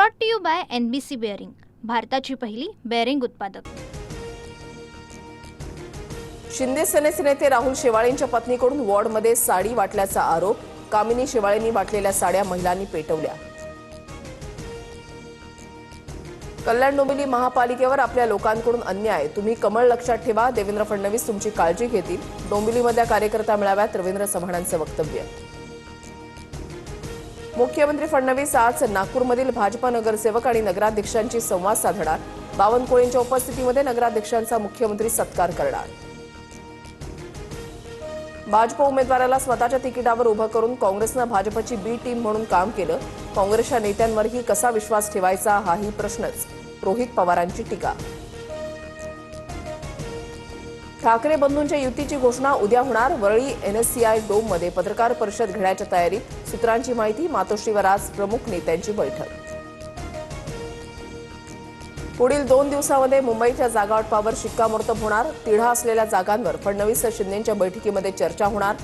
Brought to you by NBC bearing, भारताची पहिली bearing उत्पादक। शिंदे सेनेचे नेते राहुल शेवाळेंच्या पत्नीकडून वॉर्डमध्ये साडी वाटल्याचा आरोप। कामिनी शेवाळेंनी वाटलेल्या साड्या महिलांनी पेटवल्या। कल्याण डोंबिवली महापालिकेवर आपल्या लोकांकडून अन्याय, तुम्ही कमळ लक्षात ठेवा, देवेंद्र फडणवीस तुमची काळजी घेतील। डोंबिवलीमधल्या कार्यकर्ता मेळाव्यात रवींद्र चव्हाणांचं वक्तव्य। मुख्यमंत्री फडणवीस आज नागपूरमधील भाजपा नगरसेवक आणि नगराध्यक्षांशी संवाद साधणार। बावनकुळेंच्या उपस्थितीमध्ये नगराध्यक्षांचा मुख्यमंत्री सत्कार करणार। भाजप उमेदवाराला स्वतःच्या तिकिटावर उभं करून काँग्रेसनं भाजपची बी टीम म्हणून काम केलं। काँग्रेसच्या नेत्यांवरही कसा विश्वास ठेवायचा हाही प्रश्नच, रोहित पवारांची टीका। ठाकरे बंधूंच्या युतीची घोषणा उद्या होणार। वरळी NSCI डोममध्ये पत्रकार परिषद घेण्याच्या तयारीत। सूत्रांची माहिती, मातोश्रीवर आज प्रमुख नेत्यांची बैठक। पुढील 2 दिवसांमध्ये मुंबईच्या जागावाटपावर शिक्कामोर्तब होणार। तिढा असलेल्या जागांवर फडणवीस शिंदेंच्या बैठकीमध्ये चर्चा होणार।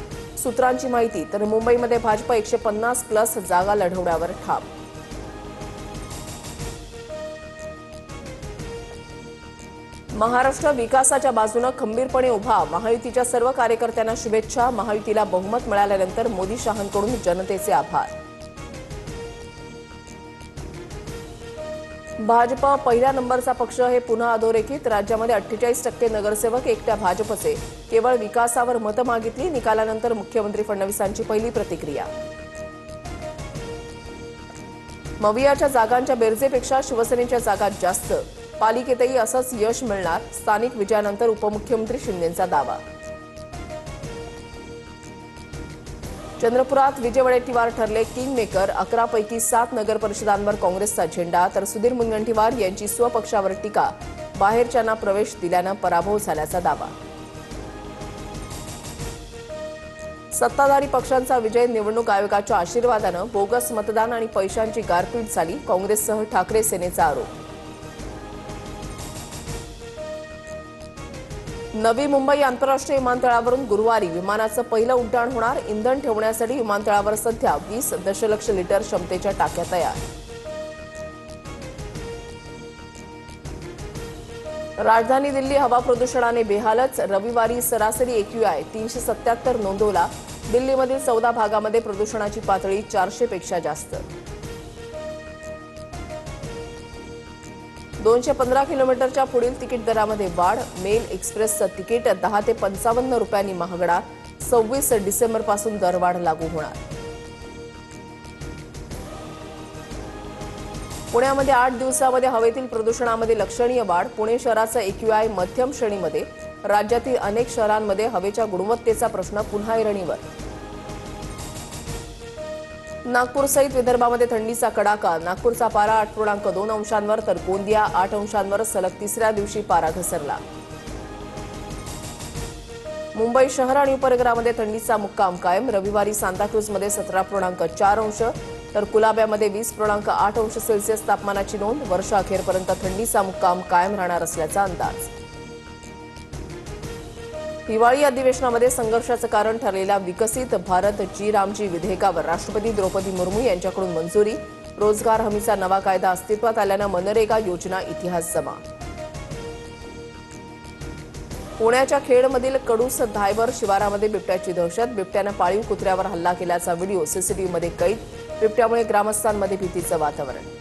सूत्रांची माहिती, तर मुंबईमध्ये भाजप 150+ जागा लढवण्यावर ठाम। महाराष्ट्र विकासाच्या बाजूने खंबीरपणे उभा, महायुतीच्या सर्व कार्यकर्त्यांना शुभेच्छा। महायुतीला बहुमत मिळाल्यानंतर मोदी शहांकडून जनतेचे आभार। भाजप पहिल्या नंबरचा पक्ष हे पुन्हा अधोरेखित। राज्यामध्ये 48% नगरसेवक एकट्या भाजपचे, केवळ विकासावर मतं मागितली। निकालानंतर मुख्यमंत्री फडणवीसांची पहिली प्रतिक्रिया। मवियाच्या जागांच्या बेरजेपेक्षा शिवसेनेच्या जागा जास्त, पालिकेतही असंच यश मिळणार। स्थानिक विजयानंतर उपमुख्यमंत्री शिंदेंचा दावा। चंद्रपुरात विजय वडेट्टीवार ठरले किंग मेकर। 11 पैकी 7 नगर परिषदांवर काँग्रेसचा झेंडा, तर सुधीर मुनगंटीवार यांची स्वपक्षावर टीका। बाहेरच्यांना प्रवेश दिल्यानं पराभव झाल्याचा दावा। सत्ताधारी पक्षांचा विजय, निवडणूक आयोगाच्या आशीर्वादानं बोगस मतदान आणि पैशांची गारपीट झाली। काँग्रेससह ठाकरे सेनेचा आरोप। नवी मुंबई आंतरराष्ट्रीय विमानतळावरून गुरुवारी विमानाचं पहिलं उड्डाण होणार। इंधन ठेवण्यासाठी विमानतळावर सध्या 20 दशलक्ष लिटर क्षमतेच्या टाक्या तयार। राजधानी दिल्ली हवा प्रदूषणाने बेहालच। रविवारी सरासरी AQI 377 नोंदवला। दिल्लीमधील 14 भागामध्ये प्रदूषणाची पातळी 400 पेक्षा जास्त। 215 किलोमीटरच्या पुढील तिकीट दरामध्ये वाढ। मेल एक्सप्रेसचं तिकीट 10 ते 55 रुपयांनी महागणार। 26 डिसेंबरपासून दरवाढ लागू होणार। पुण्यामध्ये 8 दिवसांमध्ये हवेतील प्रदूषणामध्ये लक्षणीय वाढ। पुणे शहराचा AQI मध्यम श्रेणीमध्ये। राज्यातील अनेक शहरांमध्ये हवेच्या गुणवत्तेचा प्रश्न पुन्हा ऐरणीवर। नागपूरसहित विदर्भामध्ये थंडीचा कडाका। नागपूरचा पारा 8.2 अंशांवर, तर गोंदिया 8 अंशांवर सलग तिसऱ्या दिवशी पारा घसरला। मुंबई शहर आणि उपनगरामध्ये थंडीचा मुक्काम कायम। रविवारी सांताक्रूजमध्ये 17.4 अंश, तर कुलाब्यामध्ये 20.8 अंश सेल्सिअस तापमानाची नोंद। वर्षअखेरपर्यंत थंडीचा मुक्काम कायम राहणार असल्याचा अंदाज। हिवाळी अधिवेशनामध्ये संघर्षाचं कारण ठरलेल्या विकसित भारत जी रामजी विधेयकावर राष्ट्रपती द्रौपदी मुर्मू यांच्याकडून मंजुरी। रोजगार हमीचा नवा कायदा अस्तित्वात आल्यानं मनरेगा योजना इतिहास जमा। पुण्याच्या खेडमधील कडूस धायबर शिवारामध्ये बिबट्याची दहशत। बिबट्यानं पाळीव कुत्र्यावर हल्ला केल्याचा व्हिडिओ CCTVमध्ये कैद। बिबट्यामुळे ग्रामस्थांमध्ये भीतीचं वातावरण।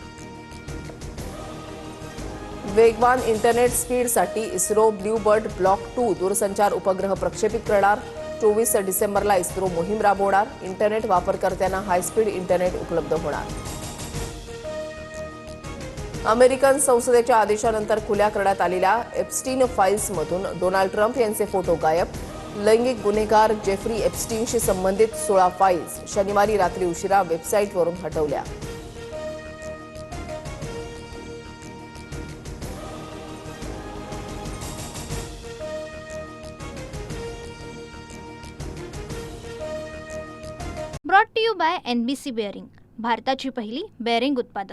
वेगवान इंटरनेट स्पीडसाठी इस्रो ब्ल्यूबर्ड ब्लॉक 2 दूरसंचार उपग्रह प्रक्षेपित करणार। 24 डिसेंबरला इस्रो मोहीम राबवणार। इंटरनेट वापरकर्त्यांना हायस्पीड इंटरनेट उपलब्ध होणार। अमेरिकन संसदेच्या आदेशानंतर खुल्या करण्यात आलेल्या एप्स्टीन फाईल्समधून डोनाल्ड ट्रम्प यांचे फोटो गायब। लैंगिक गुन्हेगार जेफ्री एप्स्टीनशी संबंधित 16 फाईल्स शनिवारी रात्री उशिरा वेबसाईटवरून हटवल्या। Brought to you by NBC bearing, भारताची पहिली बेअरिंग उत्पादक।